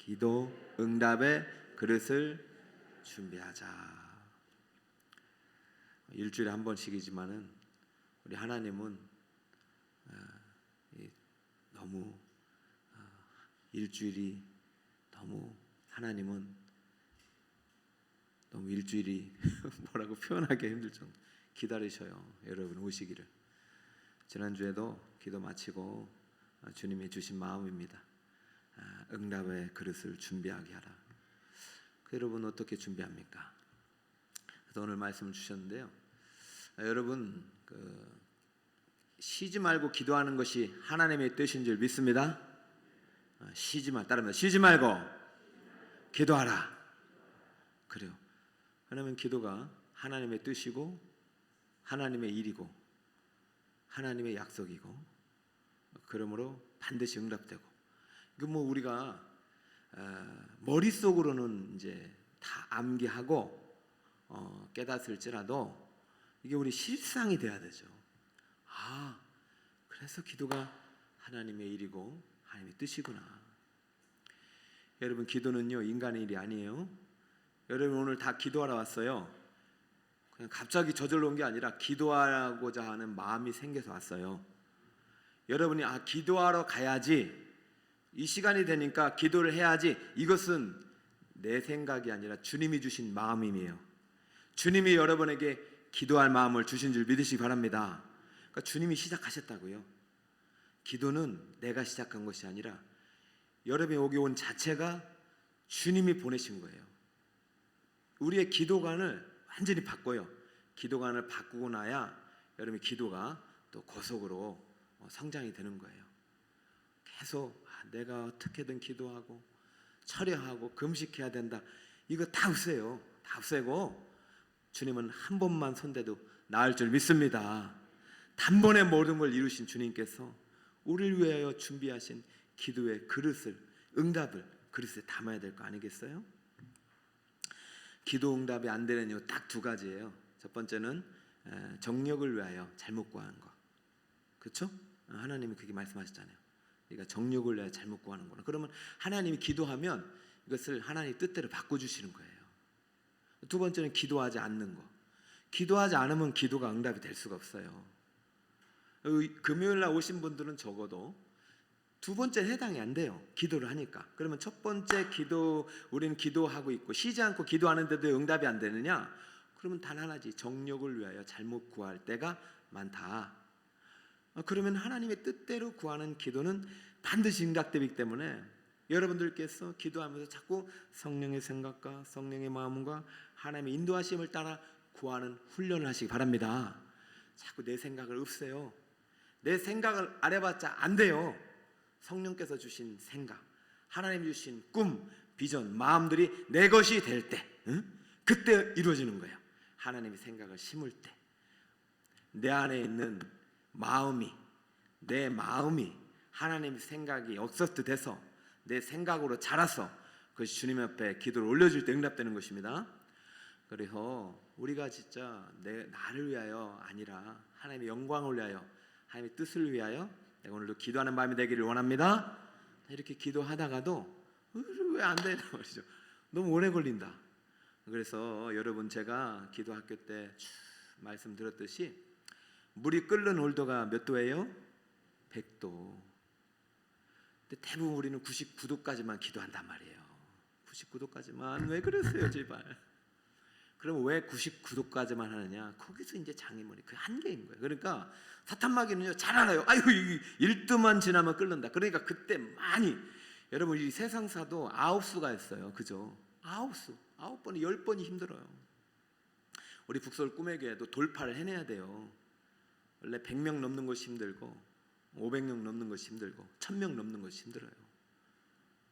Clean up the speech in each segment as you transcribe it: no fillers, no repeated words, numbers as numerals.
기도 응답의 그릇을 준비하자. 일주일에 한 번씩이지만은 우리 하나님은 너무 일주일이 하나님은 너무 일주일이 뭐라고 표현하기 힘들 정도 기다리셔요. 여러분 오시기를. 지난주에도 기도 마치고 주님이 주신 마음입니다. 응답의 그릇을 준비하게 하라. 여러분 어떻게 준비합니까? 그래서 오늘 말씀을 주셨는데요. 여러분 쉬지 말고 기도하는 것이 하나님의 뜻인 줄 믿습니다. 따르면 쉬지 말고 기도하라. 그래요. 왜냐하면 기도가 하나님의 뜻이고 하나님의 일이고 하나님의 약속이고 그러므로 반드시 응답되고 우리가 머릿속으로는 이제 다 암기하고 깨닫을지라도 이게 우리 실상이 돼야 되죠. 그래서 기도가 하나님의 일이고 하나님의 뜻이구나. 여러분 기도는요 인간의 일이 아니에요. 여러분 오늘 다 기도하러 왔어요. 그냥 갑자기 저절로 온 게 아니라 기도하고자 하는 마음이 생겨서 왔어요. 여러분이 기도하러 가야지, 이 시간이 되니까 기도를 해야지, 이것은 내 생각이 아니라 주님이 주신 마음이에요. 주님이 여러분에게 기도할 마음을 주신 줄 믿으시기 바랍니다. 그러니까 주님이 시작하셨다고요. 기도는 내가 시작한 것이 아니라 여러분이 여기 온 자체가 주님이 보내신 거예요. 우리의 기도관을 완전히 바꿔요. 기도관을 바꾸고 나야 여러분의 기도가 또 고속으로 성장이 되는 거예요. 계속 내가 어떻게든 기도하고 철야하고 금식해야 된다, 이거 다 없애요. 다 없애고 주님은 한 번만 손대도 나을 줄 믿습니다. 단번에 모든 걸 이루신 주님께서 우리를 위하여 준비하신 기도의 그릇을, 응답을 그릇에 담아야 될 거 아니겠어요? 기도 응답이 안 되는 이유 딱 두 가지예요. 첫 번째는 정력을 위하여 잘못 구하는 거. 그렇죠? 하나님이 그렇게 말씀하셨잖아요. 네가 정력을 위하여 잘못 구하는구나. 그러면 하나님이 기도하면 이것을 하나님 뜻대로 바꿔주시는 거예요. 두 번째는 기도하지 않는 거. 기도하지 않으면 기도가 응답이 될 수가 없어요. 금요일 날 오신 분들은 적어도 두 번째 해당이 안 돼요. 기도를 하니까. 그러면 첫 번째 기도, 우리는 기도하고 있고 쉬지 않고 기도하는데도 응답이 안 되느냐? 그러면 단 하나지, 정력을 위하여 잘못 구할 때가 많다. 그러면 하나님의 뜻대로 구하는 기도는 반드시 응답되기 때문에 여러분들께서 기도하면서 자꾸 성령의 생각과 성령의 마음과 하나님의 인도하심을 따라 구하는 훈련을 하시기 바랍니다. 자꾸 내 생각을 없애요. 내 생각을 아래봤자 안 돼요. 성령께서 주신 생각, 하나님 주신 꿈, 비전, 마음들이 내 것이 될 때, 그때 이루어지는 거예요. 하나님의 생각을 심을 때 내 안에 있는 마음이, 내 마음이 하나님의 생각이 억서스트 돼서 내 생각으로 자라서 그것이 주님 앞에 기도를 올려줄 때 응답되는 것입니다. 그래서 우리가 진짜 나를 위하여 아니라 하나님의 영광을 위하여, 하나님의 뜻을 위하여 내가 오늘도 기도하는 마음이 되기를 원합니다. 이렇게 기도하다가도 왜 안 되냐 말이죠. 너무 오래 걸린다. 그래서 여러분 제가 기도학교 때 말씀드렸듯이 물이 끓는 온도가 몇 도예요? 100도. 근데 대부분 우리는 99도까지만 기도한단 말이에요. 99도까지만. 왜 그랬어요 제발. 그럼 왜 99도까지만 하느냐? 거기서 이제 장애물이 그 한계인 거예요. 그러니까 사탄마귀는요 잘 알아요. 아이고 1도만 지나면 끓는다. 그러니까 그때 많이, 여러분 이 세상사도 9수가 있어요. 그죠? 9수, 9번이 10번이 힘들어요. 우리 북서울 꿈의 교회도 돌파를 해내야 돼요. 원래 100명 넘는 것이 힘들고 500명 넘는 것이 힘들고 1000명 넘는 것이 힘들어요.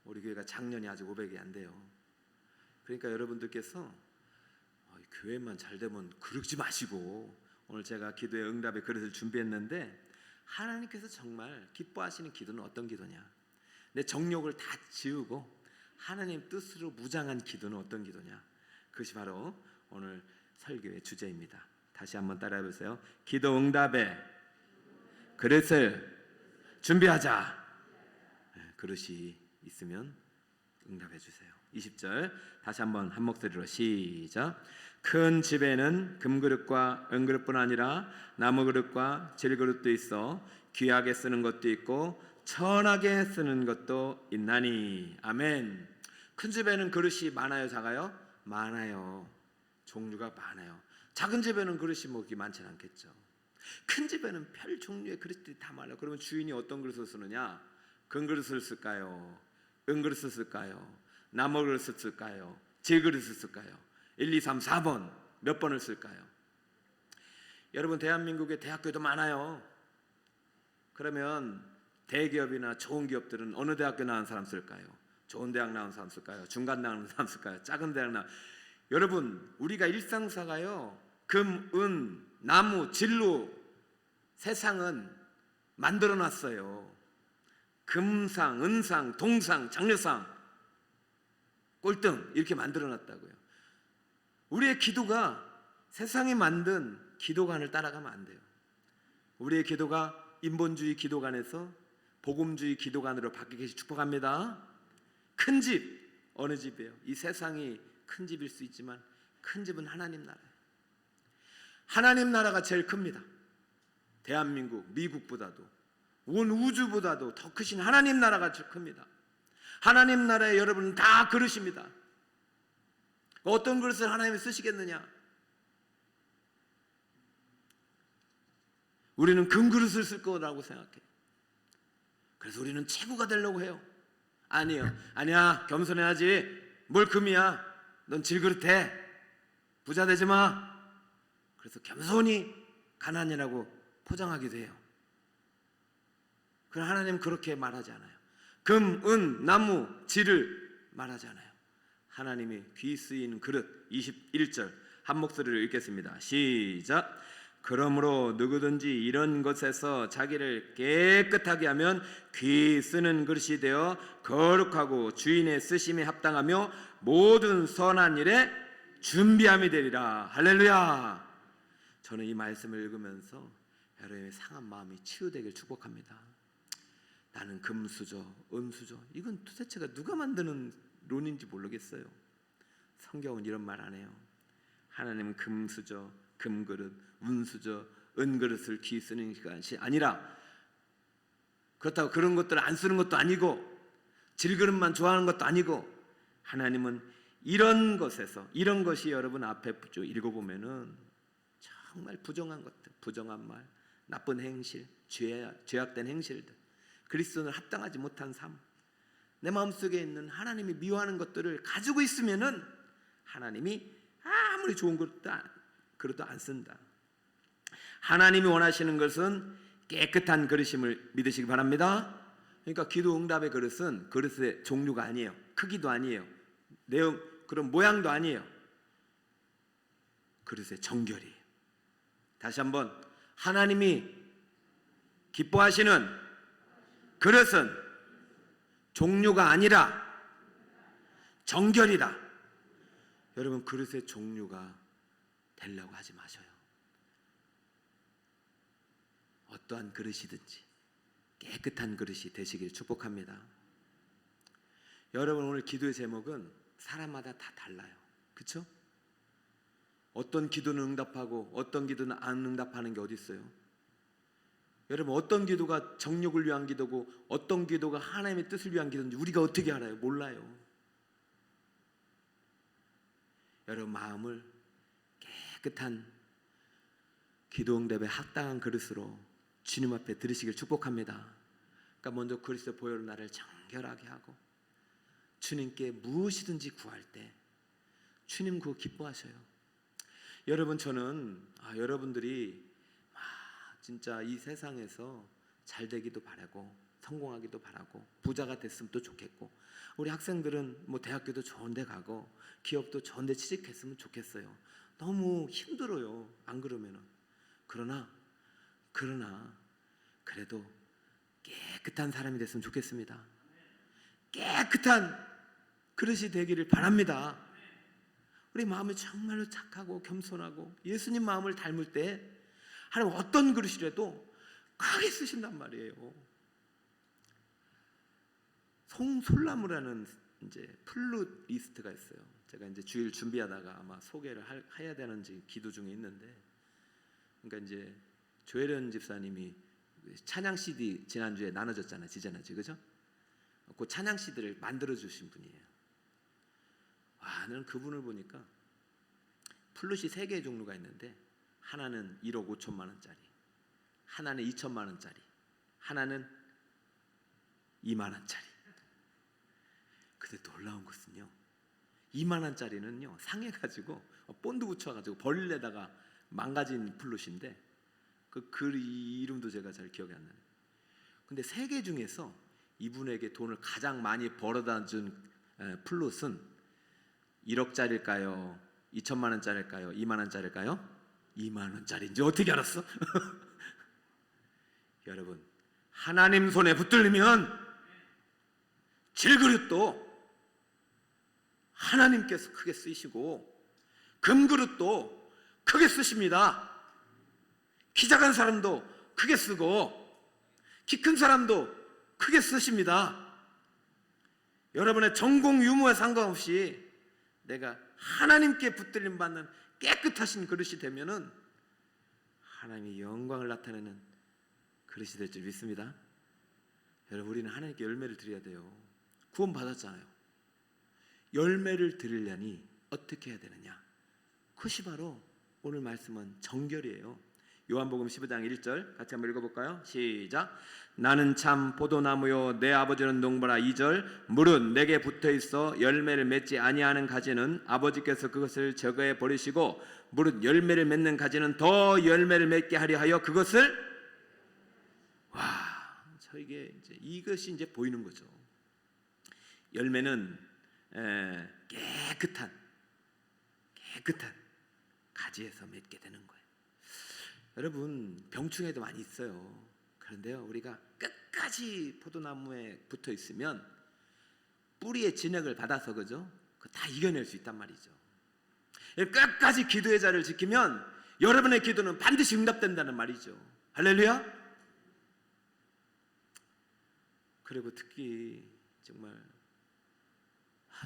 우리 교회가 작년이 아직 500이 안 돼요. 그러니까 여러분들께서 교회만 잘 되면 그러지 마시고, 오늘 제가 기도의 응답의 그릇을 준비했는데 하나님께서 정말 기뻐하시는 기도는 어떤 기도냐? 내 정욕을 다 지우고 하나님 뜻으로 무장한 기도는 어떤 기도냐? 그것이 바로 오늘 설교의 주제입니다. 다시 한번 따라해 보세요. 기도 응답의 그릇을 준비하자. 그릇이 있으면 응답해 주세요. 20절 다시 한번 한 목소리로 시작. 큰 집에는 금그릇과 은그릇뿐 아니라 나무그릇과 질그릇도 있어 귀하게 쓰는 것도 있고 천하게 쓰는 것도 있나니. 아멘. 큰 집에는 그릇이 많아요, 작아요? 많아요. 종류가 많아요. 작은 집에는 그릇이 뭐 그렇게 많지는 않겠죠. 큰 집에는 별 종류의 그릇들이 다 많아요. 그러면 주인이 어떤 그릇을 쓰느냐? 금그릇을 쓸까요? 은그릇을 쓸까요? 나무그릇을 쓸까요? 질그릇을 쓸까요? 1, 2, 3, 4번 몇 번을 쓸까요? 여러분, 대한민국에 대학교도 많아요. 그러면 대기업이나 좋은 기업들은 어느 대학교 나온 사람 쓸까요? 좋은 대학 나온 사람 쓸까요? 중간 나온 사람 쓸까요? 작은 대학 나온. 여러분, 우리가 일상사가요, 금, 은, 나무, 질로 세상은 만들어놨어요. 금상, 은상, 동상, 장려상, 꼴등 이렇게 만들어놨다고요. 우리의 기도가 세상이 만든 기도관을 따라가면 안 돼요. 우리의 기도가 인본주의 기도관에서 복음주의 기도관으로 바뀌게 축복합니다. 큰 집, 어느 집이에요? 이 세상이 큰 집일 수 있지만 큰 집은 하나님 나라예요. 하나님 나라가 제일 큽니다. 대한민국, 미국보다도 온 우주보다도 더 크신 하나님 나라가 제일 큽니다. 하나님 나라에 여러분은 다 그릇입니다. 어떤 그릇을 하나님이 쓰시겠느냐? 우리는 금그릇을 쓸 거라고 생각해요. 그래서 우리는 최고가 되려고 해요. 아니에요. 아니야, 겸손해야지. 뭘 금이야? 넌 질그릇 해. 부자 되지 마. 그래서 겸손히 가난이라고 포장하기도 해요. 그러나 하나님은 그렇게 말하지 않아요. 금, 은, 나무, 질을 말하지 않아요. 하나님이 귀 쓰이는 그릇. 21절 한 목소리로 읽겠습니다. 시작. 그러므로 누구든지 이런 것에서 자기를 깨끗하게 하면 귀 쓰는 그릇이 되어 거룩하고 주인의 쓰심에 합당하며 모든 선한 일에 준비함이 되리라. 할렐루야. 저는 이 말씀을 읽으면서 여러분의 상한 마음이 치유되길 축복합니다. 나는 금수저, 은수저, 이건 도대체가 누가 만드는 론인지 모르겠어요. 성경은 이런 말 안 해요. 하나님은 금수저, 금그릇, 은수저, 은그릇을 귀 쓰는 것이 아니라, 그렇다고 그런 것들을 안 쓰는 것도 아니고 질그릇만 좋아하는 것도 아니고, 하나님은 이런 것에서, 이런 것이 여러분 앞에 쭉 읽어보면은 정말 부정한 것들, 부정한 말, 나쁜 행실, 죄악된 행실들, 그리스도는 합당하지 못한 삶, 내 마음속에 있는 하나님이 미워하는 것들을 가지고 있으면은 하나님이 아무리 좋은 그릇도 안 쓴다. 하나님이 원하시는 것은 깨끗한 그릇임을 믿으시기 바랍니다. 그러니까 기도 응답의 그릇은 그릇의 종류가 아니에요. 크기도 아니에요. 내용, 그런 모양도 아니에요. 그릇의 정결이에요. 다시 한번, 하나님이 기뻐하시는 그릇은 종류가 아니라 정결이다. 여러분, 그릇의 종류가 되려고 하지 마셔요. 어떠한 그릇이든지 깨끗한 그릇이 되시길 축복합니다. 여러분, 오늘 기도의 제목은 사람마다 다 달라요. 그렇죠? 어떤 기도는 응답하고 어떤 기도는 안 응답하는 게 어디 있어요? 여러분, 어떤 기도가 정욕을 위한 기도고 어떤 기도가 하나님의 뜻을 위한 기도인지 우리가 어떻게 알아요? 몰라요. 여러분, 마음을 깨끗한 기도 응답에 합당한 그릇으로 주님 앞에 들으시길 축복합니다. 그러니까 먼저 그리스도 보혈로 나를 정결하게 하고 주님께 무엇이든지 구할 때 주님 그거 기뻐하셔요. 여러분, 저는 여러분들이 진짜 이 세상에서 잘 되기도 바라고 성공하기도 바라고 부자가 됐으면 또 좋겠고, 우리 학생들은 뭐 대학교도 좋은 데 가고 기업도 좋은 데 취직했으면 좋겠어요. 너무 힘들어요, 안 그러면은. 그러나 그래도 깨끗한 사람이 됐으면 좋겠습니다. 깨끗한 그릇이 되기를 바랍니다. 우리 마음이 정말로 착하고 겸손하고 예수님 마음을 닮을 때 하나님 어떤 그릇이라도 크게 쓰신단 말이에요. 송솔나무라는 이제 플룻 리스트가 있어요. 제가 이제 주일 준비하다가 아마 소개를 해야 되는지 기도 중에 있는데, 그러니까 이제 조혜련 집사님이 찬양 CD 지난주에 나눠줬잖아요. 지난주, 그죠? 그 찬양 CD를 만들어 주신 분이에요. 와, 나는 그분을 보니까 플룻이 3개의 종류가 있는데, 하나는 1억 5천만 원짜리, 하나는 2천만 원짜리, 하나는 2만 원짜리. 근데 놀라운 것은요, 2만 원짜리는요 상해가지고 본드 붙여가지고 벌레다가 망가진 플룻인데, 그 이름도 제가 잘 기억이 안 나요. 근데 3개 중에서 이분에게 돈을 가장 많이 벌어다 준 플룻은 1억짜리일까요? 2천만 원짜리일까요? 2만 원짜리일까요? 2만 원짜리인지 어떻게 알았어? 여러분, 하나님 손에 붙들리면 질그릇도 하나님께서 크게 쓰시고 금그릇도 크게 쓰십니다. 키 작은 사람도 크게 쓰고 키 큰 사람도 크게 쓰십니다. 여러분의 전공 유무에 상관없이 내가 하나님께 붙들림 받는 깨끗하신 그릇이 되면은 하나님의 영광을 나타내는 그릇이 될 줄 믿습니다. 여러분, 우리는 하나님께 열매를 드려야 돼요. 구원 받았잖아요. 열매를 드리려니 어떻게 해야 되느냐? 그것이 바로 오늘 말씀은 정결이에요. 요한복음 15장 1절 같이 한번 읽어볼까요? 시작. 나는 참 포도나무요 내 아버지는 농부라. 2절. 무릇 내게 붙어있어 열매를 맺지 아니하는 가지는 아버지께서 그것을 제거해 버리시고, 무릇 열매를 맺는 가지는 더 열매를 맺게 하려 하여 그것을, 와, 저에게 이것이 이제 보이는 거죠. 열매는 깨끗한 가지에서 맺게 되는 거예요. 여러분, 병충해도 많이 있어요. 그런데요, 우리가 끝까지 포도나무에 붙어 있으면 뿌리의 진액을 받아서, 그죠? 다 이겨낼 수 있단 말이죠. 끝까지 기도의 자리를 지키면 여러분의 기도는 반드시 응답된다는 말이죠. 할렐루야. 그리고 특히 정말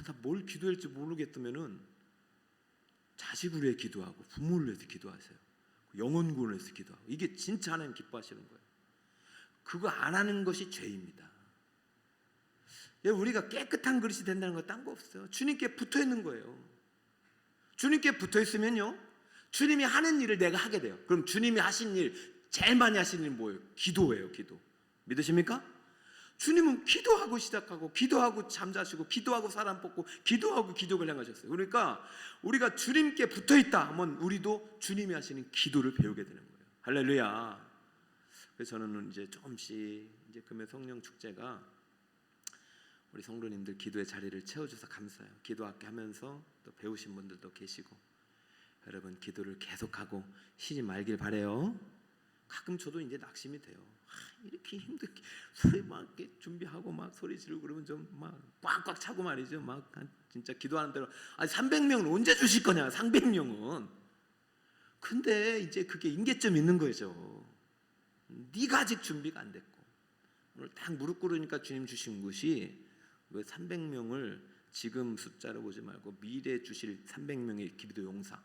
나 뭘 기도할지 모르겠다면은 자식을 위해 기도하고 부모를 위해서 기도하세요. 영혼 구원을 위해서 기도하고. 이게 진짜 하나님 기뻐하시는 거예요. 그거 안 하는 것이 죄입니다. 우리가 깨끗한 그릇이 된다는 거 딴 거 없어요. 주님께 붙어 있는 거예요. 주님께 붙어 있으면요, 주님이 하는 일을 내가 하게 돼요. 그럼 주님이 하신 일, 제일 많이 하시는 일은 뭐예요? 기도예요. 기도. 믿으십니까? 주님은 기도하고 시작하고 기도하고 잠자시고 기도하고 사람 뽑고 기도하고 기적을 행하셨어요. 그러니까 우리가 주님께 붙어있다 하면 우리도 주님이 하시는 기도를 배우게 되는 거예요. 할렐루야. 그래서 저는 이제 조금씩 이제 금요 성령 축제가 우리 성도님들 기도의 자리를 채워줘서 감사해요. 기도하게 하면서 또 배우신 분들도 계시고, 여러분 기도를 계속하고 쉬지 말길 바래요. 가끔 저도 이제 낙심이 돼요. 이렇게 힘들게 소리 막 이렇게 준비하고 막 소리 지르고 그러면 좀 막 꽉꽉 차고 말이죠. 막 진짜 기도하는 대로 300명은 언제 주실 거냐? 300명은. 근데 이제 그게 임계점 있는 거죠. 네가 아직 준비가 안 됐고, 오늘 딱 무릎 꿇으니까 주님 주신 것이, 왜 300명을 지금 숫자로 보지 말고 미래 주실 300명의 기도 용사,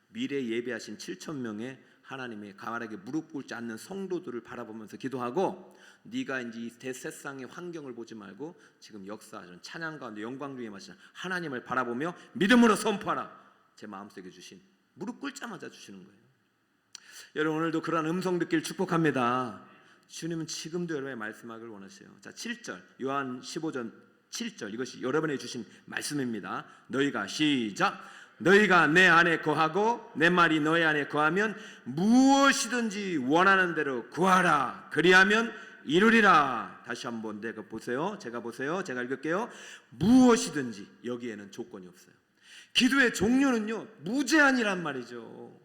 미래 예배하신 7,000명의 하나님의 가만하게 무릎 꿇지 않는 성도들을 바라보면서 기도하고, 네가 이제 이 대세상의 환경을 보지 말고 지금 역사하시는 찬양 가운데 영광 중에 마시는 하나님을 바라보며 믿음으로 선포하라. 제 마음속에 주신, 무릎 꿇자마자 주시는 거예요. 여러분, 오늘도 그러한 음성 듣길 축복합니다. 주님은 지금도 여러분의 말씀하기를 원하세요. 자, 7절, 요한 15장 7절, 이것이 여러분의 주신 말씀입니다. 너희가 시작. 너희가 내 안에 거하고 내 말이 너희 안에 거하면 무엇이든지 원하는 대로 구하라. 그리하면 이루리라. 다시 한번 제가 보세요. 제가 읽을게요. 무엇이든지, 여기에는 조건이 없어요. 기도의 종류는요 무제한이란 말이죠.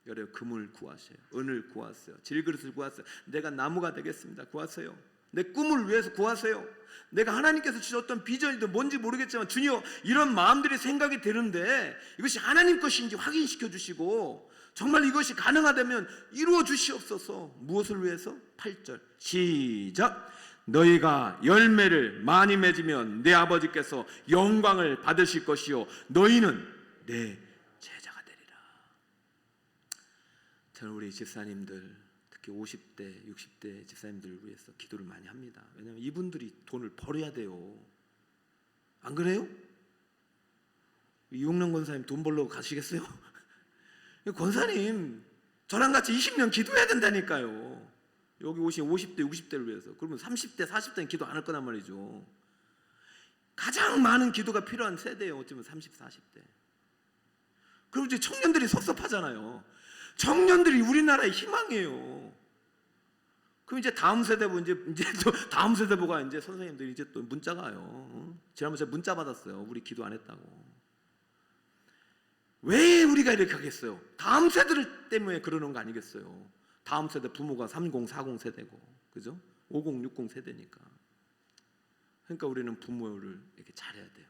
여러분, 금을 구하세요. 은을 구하세요. 질그릇을 구하세요. 내가 나무가 되겠습니다. 구하세요. 내 꿈을 위해서 구하세요. 내가 하나님께서 주셨던 비전이든 뭔지 모르겠지만, 주여, 이런 마음들이 생각이 드는데 이것이 하나님 것인지 확인시켜 주시고, 정말 이것이 가능하다면 이루어 주시옵소서. 무엇을 위해서? 8절 시작. 너희가 열매를 많이 맺으면 내 아버지께서 영광을 받으실 것이요 너희는 내 제자가 되리라. 저는 우리 집사님들, 특히 50대, 60대 집사님들을 위해서 기도를 많이 합니다. 왜냐하면 이분들이 돈을 벌어야 돼요. 안 그래요? 이용남 권사님 돈 벌러 가시겠어요? 권사님 저랑 같이 20년 기도해야 된다니까요. 여기 오신 50대, 60대를 위해서. 그러면 30대, 40대는 기도 안 할 거란 말이죠. 가장 많은 기도가 필요한 세대예요. 어쩌면 30, 40대. 그리고 이제 청년들이 섭섭하잖아요. 청년들이 우리나라의 희망이에요. 그럼 이제 다음 세대 보고 이제 또 다음 세대 보고 이제 선생님들이 이제 또 문자 가요. 지난번에 제가 문자 받았어요. 우리 기도 안 했다고. 왜 우리가 이렇게 하겠어요? 다음 세대들 때문에 그러는 거 아니겠어요? 다음 세대 부모가 30, 40 세대고, 그죠? 50, 60 세대니까. 그러니까 우리는 부모를 이렇게 잘해야 돼요.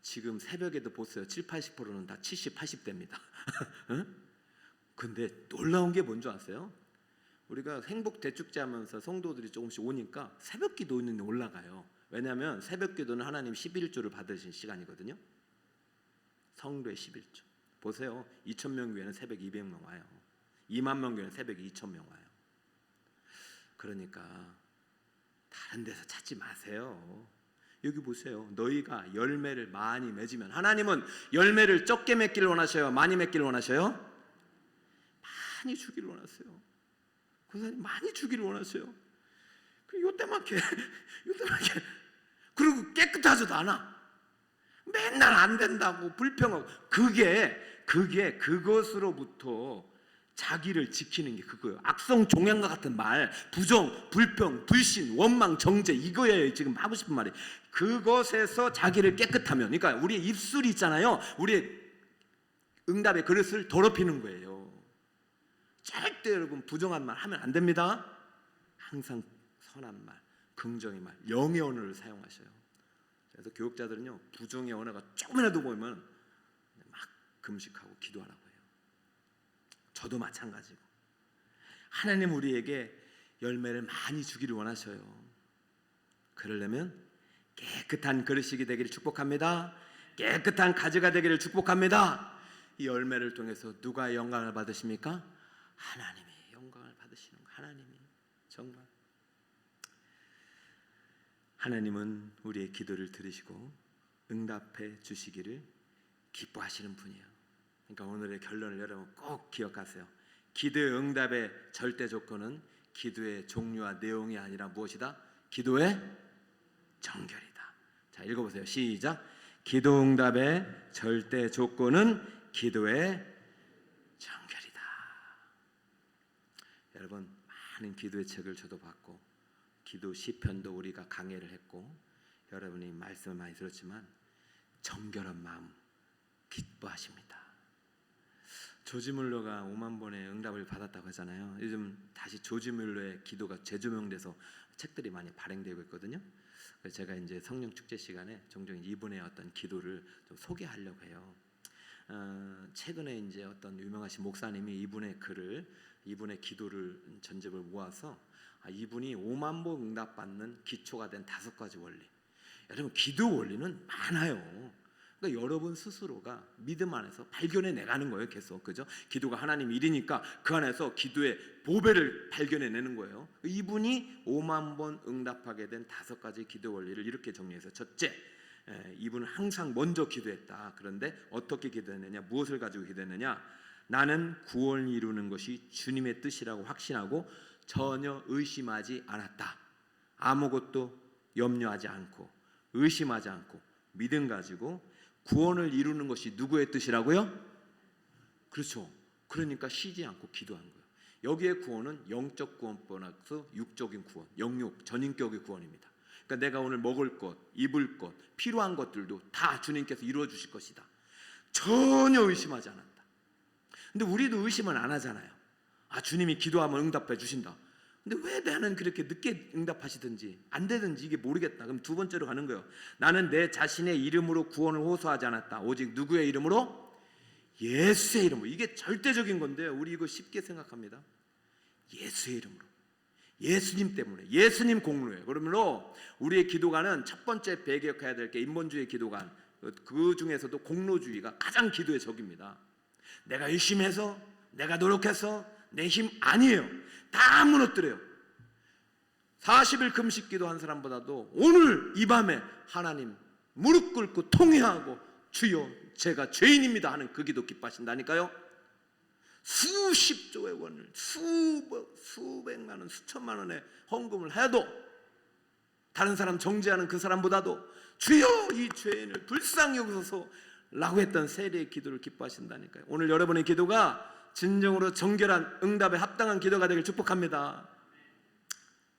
지금 새벽에도 보세요. 7, 80%는 다 70, 80대입니다. 근데 놀라운 게 뭔지 아세요? 우리가 행복 대축제 하면서 성도들이 조금씩 오니까 새벽 기도는 올라가요. 왜냐하면 새벽 기도는 하나님 11조를 받으신 시간이거든요. 성도의 11조. 보세요. 2,000명 교회는 새벽 200명 와요. 2만 명 교회는 새벽 2,000명 와요. 그러니까 다른 데서 찾지 마세요. 여기 보세요. 너희가 열매를 많이 맺으면, 하나님은 열매를 적게 맺기를 원하셔요? 많이 맺기를 원하셔요? 많이 주기를 원하세요. 권사님 많이 주기를 원하세요. 요때만게 그리고 깨끗하지도 않아. 맨날 안 된다고 불평하고. 그게 그것으로부터 자기를 지키는 게 그거예요. 악성 종양과 같은 말, 부정, 불평, 불신, 원망, 정죄, 이거예요. 지금 하고 싶은 말이. 그것에서 자기를 깨끗하면, 그러니까 우리의 입술이 있잖아요. 우리의 응답의 그릇을 더럽히는 거예요. 절대 여러분 부정한 말 하면 안 됩니다. 항상 선한 말, 긍정의 말, 영의 언어를 사용하셔요. 그래서 교육자들은요, 부정의 언어가 조금이라도 보이면 막 금식하고 기도하라고 해요. 저도 마찬가지고. 하나님 우리에게 열매를 많이 주기를 원하셔요. 그러려면 깨끗한 그릇이 되기를 축복합니다. 깨끗한 가지가 되기를 축복합니다. 이 열매를 통해서 누가 영광을 받으십니까? 하나님이 영광을 받으시는 거예요. 하나님이. 정말 하나님은 우리의 기도를 들으시고 응답해 주시기를 기뻐하시는 분이에요. 그러니까 오늘의 결론을 여러분 꼭 기억하세요. 기도의 응답의 절대 조건은 기도의 종류와 내용이 아니라 무엇이다? 기도의 정결이다. 자, 읽어보세요. 시작. 기도 응답의 절대 조건은 기도의 정결이다. 여러분, 많은 기도의 책을 저도 봤고 기도 시편도 우리가 강해를 했고 여러분이 말씀을 많이 들었지만 정결한 마음 기뻐하십니다. 조지 뮬러가 5만 번의 응답을 받았다고 하잖아요. 요즘 다시 조지 뮬러의 기도가 재조명돼서 책들이 많이 발행되고 있거든요. 그래서 제가 이제 성령 축제 시간에 종종 이분의 어떤 기도를 좀 소개하려고 해요. 최근에 이제 어떤 유명하신 목사님이 이분의 글을, 이분의 기도를 전집을 모아서 이분이 5만 번 응답받는 기초가 된 5가지 원리. 여러분, 기도 원리는 많아요. 그러니까 여러분 스스로가 믿음 안에서 발견해 내가는 거예요. 계속, 그죠? 기도가 하나님 일이니까 그 안에서 기도의 보배를 발견해 내는 거예요. 이분이 5만 번 응답하게 된 5가지 기도 원리를 이렇게 정리해서, 첫째, 이분은 항상 먼저 기도했다. 그런데 어떻게 기도했느냐, 무엇을 가지고 기도했느냐? 나는 구원을 이루는 것이 주님의 뜻이라고 확신하고 전혀 의심하지 않았다. 아무것도 염려하지 않고 의심하지 않고 믿음 가지고 구원을 이루는 것이 누구의 뜻이라고요? 그렇죠. 그러니까 쉬지 않고 기도한 거예요. 여기에 구원은 영적 구원보다도 육적인 구원, 영육, 전인격의 구원입니다. 그러니까 내가 오늘 먹을 것, 입을 것, 필요한 것들도 다 주님께서 이루어 주실 것이다. 전혀 의심하지 않았다. 근데 우리도 의심은 안 하잖아요. 주님이 기도하면 응답해 주신다. 근데 왜 나는 그렇게 늦게 응답하시든지 안 되든지 이게 모르겠다. 그럼 두 번째로 가는 거예요. 나는 내 자신의 이름으로 구원을 호소하지 않았다. 오직 누구의 이름으로? 예수의 이름으로. 이게 절대적인 건데요. 우리 이거 쉽게 생각합니다. 예수의 이름으로. 예수님 때문에, 예수님 공로예요. 그러므로 우리의 기도관은 첫 번째 배격해야 될 게 인본주의 기도관, 그 중에서도 공로주의가 가장 기도의 적입니다. 내가 열심히 해서, 내가 노력해서, 내 힘 아니에요. 다 무너뜨려요. 40일 금식 기도한 사람보다도 오늘 이 밤에 하나님 무릎 꿇고 통회하고 주여 제가 죄인입니다 하는 그 기도 기뻐하신다니까요. 수십조의 원을 수백만 원, 수천만 원의 헌금을 해도 다른 사람 정죄하는 그 사람보다도 주여 이 죄인을 불쌍히 여기소서 라고 했던 세례의 기도를 기뻐하신다니까요. 오늘 여러분의 기도가 진정으로 정결한 응답에 합당한 기도가 되길 축복합니다.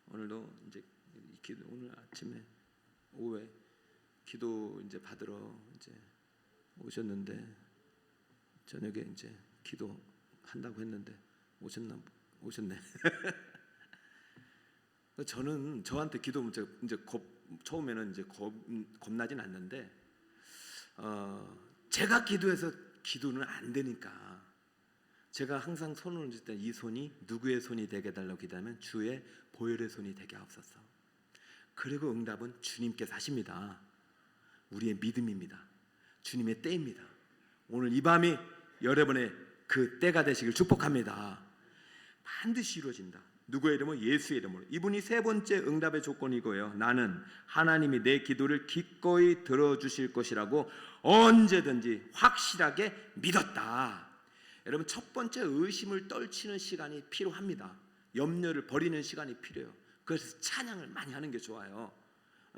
오늘도 이제 기도, 오늘 아침에 오후에 기도 이제 받으러 이제 오셨는데 저녁에 이제 기도 한다고 했는데 오셨네. 저는 저한테 기도하면 이제 처음에는 이제 겁나진 않는데 제가 기도해서 기도는 안 되니까 제가 항상 손을 얹을 때 이 손이 누구의 손이 되게 달라고 기도하면 주의 보혈의 손이 되게 하옵소서. 그리고 응답은 주님께서 하십니다. 우리의 믿음입니다. 주님의 때입니다. 오늘 이 밤이 여러분의 그 때가 되시길 축복합니다. 반드시 이루어진다. 누구의 이름으로? 예수의 이름으로. 이분이 세 번째 응답의 조건이 이거예요. 나는 하나님이 내 기도를 기꺼이 들어주실 것이라고 언제든지 확실하게 믿었다. 여러분, 첫 번째 의심을 떨치는 시간이 필요합니다. 염려를 버리는 시간이 필요해요. 그래서 찬양을 많이 하는 게 좋아요.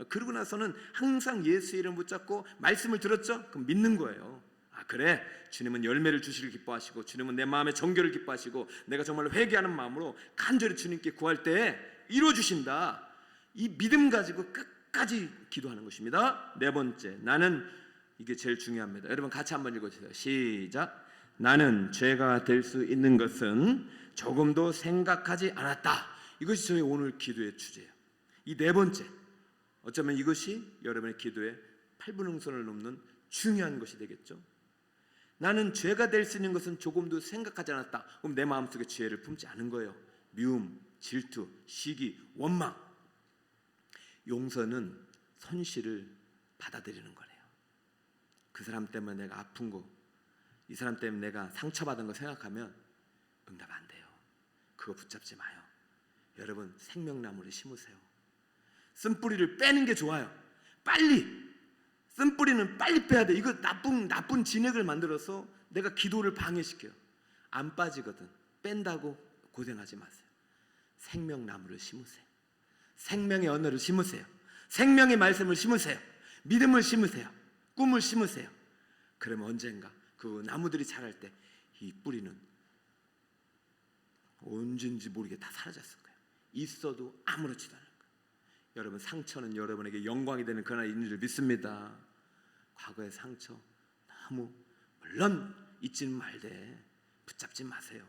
그러고 나서는 항상 예수의 이름을 붙잡고 말씀을 들었죠? 그럼 믿는 거예요. 아 그래, 주님은 열매를 주시길 기뻐하시고 주님은 내 마음의 정결을 기뻐하시고 내가 정말 회개하는 마음으로 간절히 주님께 구할 때 이루어주신다. 이 믿음 가지고 끝까지 기도하는 것입니다. 네 번째, 나는, 이게 제일 중요합니다. 여러분 같이 한번 읽어주세요. 시작. 나는 죄가 될 수 있는 것은 조금도 생각하지 않았다. 이것이 저희 오늘 기도의 주제예요. 이 네 번째, 어쩌면 이것이 여러분의 기도의 8분응선을 넘는 중요한 것이 되겠죠. 나는 죄가 될 수 있는 것은 조금도 생각하지 않았다. 그럼 내 마음속에 죄를 품지 않은 거예요. 미움, 질투, 시기, 원망. 용서는 손실을 받아들이는 거래요. 그 사람 때문에 내가 아픈 거, 이 사람 때문에 내가 상처받은 거 생각하면 응답 안 돼요. 그거 붙잡지 마요. 여러분, 생명나무를 심으세요. 쓴뿌리를 빼는 게 좋아요. 빨리 쓴뿌리는 빨리 빼야 돼. 이거 나쁜 진액을 만들어서 내가 기도를 방해시켜요. 안 빠지거든. 뺀다고 고생하지 마세요. 생명나무를 심으세요. 생명의 언어를 심으세요. 생명의 말씀을 심으세요. 믿음을 심으세요. 꿈을 심으세요. 그러면 언젠가 그 나무들이 자랄 때 이 뿌리는 언젠지 모르게 다 사라졌을 거예요. 있어도 아무렇지도 않을 거예요. 여러분, 상처는 여러분에게 영광이 되는 그날이 있는 줄 믿습니다. 과거의 상처 너무 물론 잊지는 말되 붙잡지 마세요.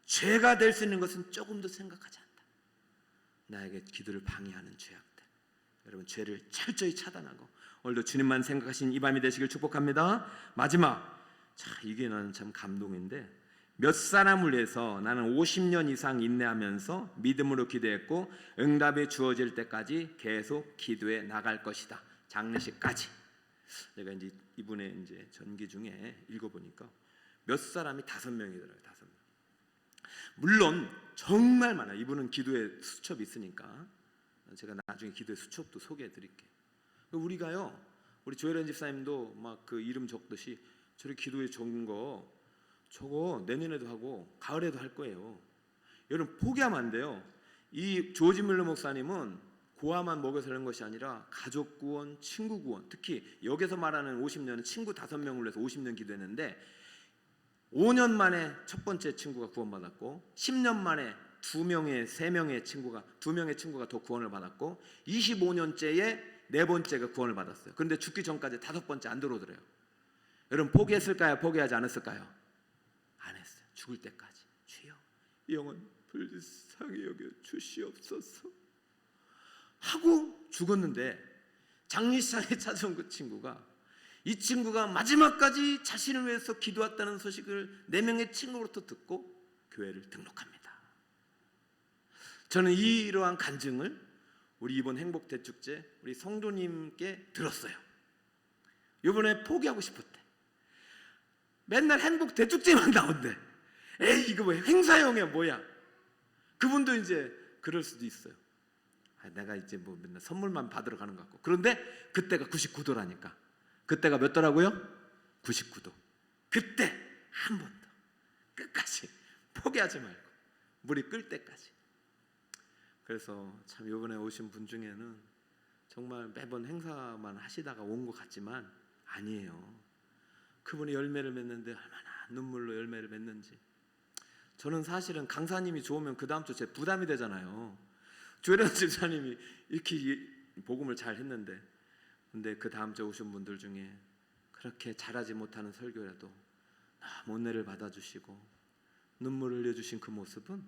죄가 될 수 있는 것은 조금도 생각하지 않는다. 나에게 기도를 방해하는 죄악들, 여러분 죄를 철저히 차단하고 오늘도 주님만 생각하신 이 밤이 되시길 축복합니다. 마지막, 이게 나는 참 감동인데, 몇 사람을 위해서 나는 50년 이상 인내하면서 믿음으로 기도했고 응답이 주어질 때까지 계속 기도해 나갈 것이다. 장례식까지. 내가 이제 이분의 이제 전기 중에 읽어보니까 몇 사람이 5명이더라고요. 5명. 물론 정말 많아요. 이분은 기도의 수첩이 있으니까 제가 나중에 기도의 수첩도 소개해드릴게요. 우리가요, 우리 조혜련 집사님도 막 그 이름 적듯이 저리 기도에 적은 거 저거 내년에도 하고 가을에도 할 거예요. 여러분 포기하면 안 돼요. 이 조지 밀러 목사님은 고아만 먹여 사는 것이 아니라 가족 구원, 친구 구원, 특히 여기서 말하는 50년은 친구 5명을 위해서 50년 기도했는데 5년 만에 첫 번째 친구가 구원받았고 10년 만에 3명의 친구가 더 구원을 받았고 25년째에 4번째가 구원을 받았어요. 그런데 죽기 전까지 5번째 안 들어오더래요. 여러분 포기했을까요? 포기하지 않았을까요? 안 했어요. 죽을 때까지 주여 이 영혼 불쌍히 여겨 주시옵소서 하고 죽었는데 장례식장에 찾아온 그 친구가, 이 친구가 마지막까지 자신을 위해서 기도했다는 소식을 4명의 친구로부터 듣고 교회를 등록합니다. 저는 이러한 간증을 우리 이번 행복 대축제 우리 성도님께 들었어요. 이번에 포기하고 싶었대. 맨날 행복 대축제만 나온대. 에이 이거 뭐 행사용이야 뭐야. 그분도 이제 그럴 수도 있어요. 내가 이제 뭐 맨날 선물만 받으러 가는 것 같고. 그런데 그때가 99도라니까. 그때가 몇 도라고요? 99도. 그때 한 번 더 끝까지 포기하지 말고 물이 끓 때까지. 그래서 참 이번에 오신 분 중에는 정말 매번 행사만 하시다가 온 것 같지만 아니에요. 그분이 열매를 맺는데 얼마나 눈물로 열매를 맺는지. 저는 사실은 강사님이 좋으면 그 다음 주 제 부담이 되잖아요. 조혜련 집사님이 이렇게 복음을 잘 했는데, 근데 그 다음 주에 오신 분들 중에 그렇게 잘하지 못하는 설교라도 너무 은혜를 받아주시고 눈물을 흘려주신 그 모습은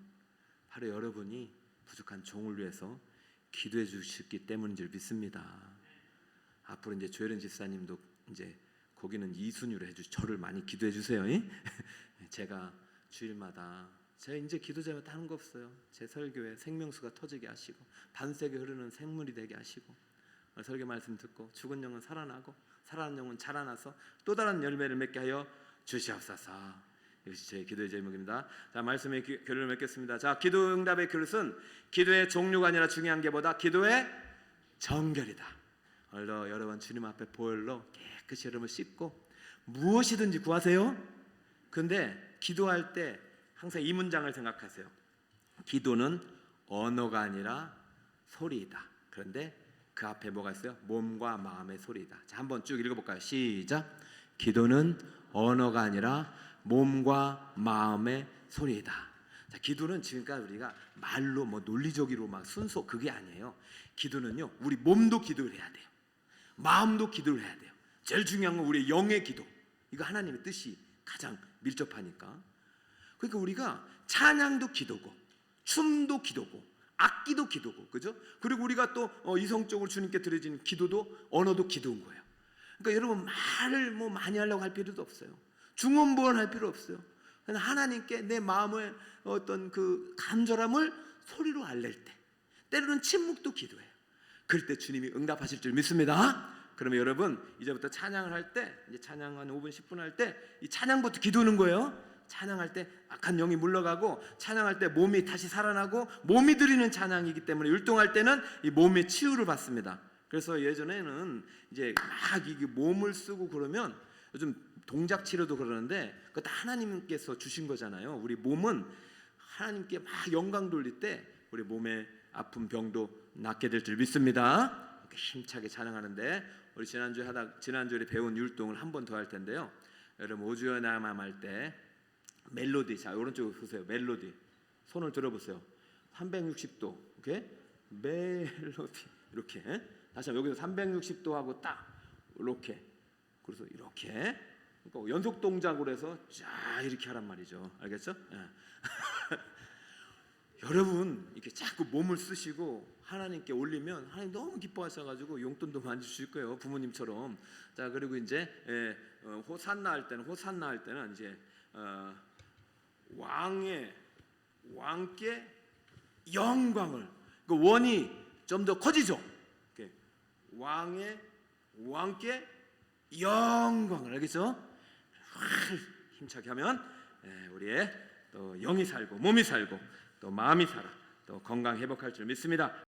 바로 여러분이 부족한 종을 위해서 기도해 주셨기 때문인 줄 믿습니다. 앞으로 이제 조혜련 집사님도 이제 거기는 2순위로 해주시. 저를 많이 기도해 주세요. 제가 주일마다 제가 이제 기도 제마다 하는 거 없어요. 제 설교에 생명수가 터지게 하시고 반세게 흐르는 샘물이 되게 하시고 설교 말씀 듣고 죽은 영은 살아나고 살아난 영은 자라나서 또 다른 열매를 맺게 하여 주시옵소서. 이것이 제 기도의 제목입니다. 자, 말씀의 결론을 맺겠습니다. 자, 기도 응답의 그릇은 기도의 종류가 아니라 중요한 게 뭐다? 기도의 정결이다. 오늘도 여러분 주님 앞에 보혈로 깨끗이 여러분 씻고 무엇이든지 구하세요. 근데 기도할 때 항상 이 문장을 생각하세요. 기도는 언어가 아니라 소리이다. 그런데 그 앞에 뭐가 있어요? 몸과 마음의 소리이다. 자, 한번 쭉 읽어볼까요? 시작. 기도는 언어가 아니라 몸과 마음의 소리이다. 자, 기도는 지금까지 우리가 말로 뭐 논리적으로 막 순서 그게 아니에요. 기도는요, 우리 몸도 기도를 해야 돼요. 마음도 기도를 해야 돼요. 제일 중요한 건 우리 영의 기도. 이거 하나님의 뜻이 가장 밀접하니까. 그러니까 우리가 찬양도 기도고, 춤도 기도고, 악기도 기도고, 그죠? 그리고 우리가 또 이성적으로 주님께 드려진 기도도 언어도 기도인 거예요. 그러니까 여러분 말을 뭐 많이 하려고 할 필요도 없어요. 중언부언할 필요 없어요. 그냥 하나님께 내 마음의 어떤 그 간절함을 소리로 알릴 때, 때로는 침묵도 기도해요. 그럴 때 주님이 응답하실 줄 믿습니다. 그러면 여러분 이제부터 찬양을 할 때, 이제 찬양 한 5분 10분 할 때 이 찬양부터 기도는 거예요. 찬양할 때 악한 영이 물러가고, 찬양할 때 몸이 다시 살아나고, 몸이 드리는 찬양이기 때문에 율동할 때는 이 몸의 치유를 받습니다. 그래서 예전에는 이제 막 이게 몸을 쓰고 그러면 요즘 동작 치료도 그러는데 그것도 하나님께서 주신 거잖아요. 우리 몸은 하나님께 막 영광 돌릴 때 우리 몸의 아픈 병도 낫게 될 줄 믿습니다. 힘차게 찬양하는데 우리 지난주에 배운 율동을 한 번 더 할 텐데요. 여러분 오주여 나맘 할 때 멜로디, 자 오른쪽으로 보세요. 멜로디 손을 들어보세요. 360도 오케이? 멜로디 이렇게 다시 한번 여기서 360도 하고 딱 이렇게, 그래서 이렇게, 그러니까 연속 동작으로 해서 쫙 이렇게 하란 말이죠. 알겠죠? 예. 여러분 이렇게 자꾸 몸을 쓰시고 하나님께 올리면 하나님 너무 기뻐하셔가지고 용돈도 많이 주실 거예요. 부모님처럼. 자, 그리고 이제 호산나 할 때는 이제 왕께 영광을, 그 원이 좀 더 커지죠. 왕께 영광을, 알겠죠? 힘차게 하면 우리의 또 영이 살고 몸이 살고 또 마음이 살아 또 건강 회복할 줄 믿습니다.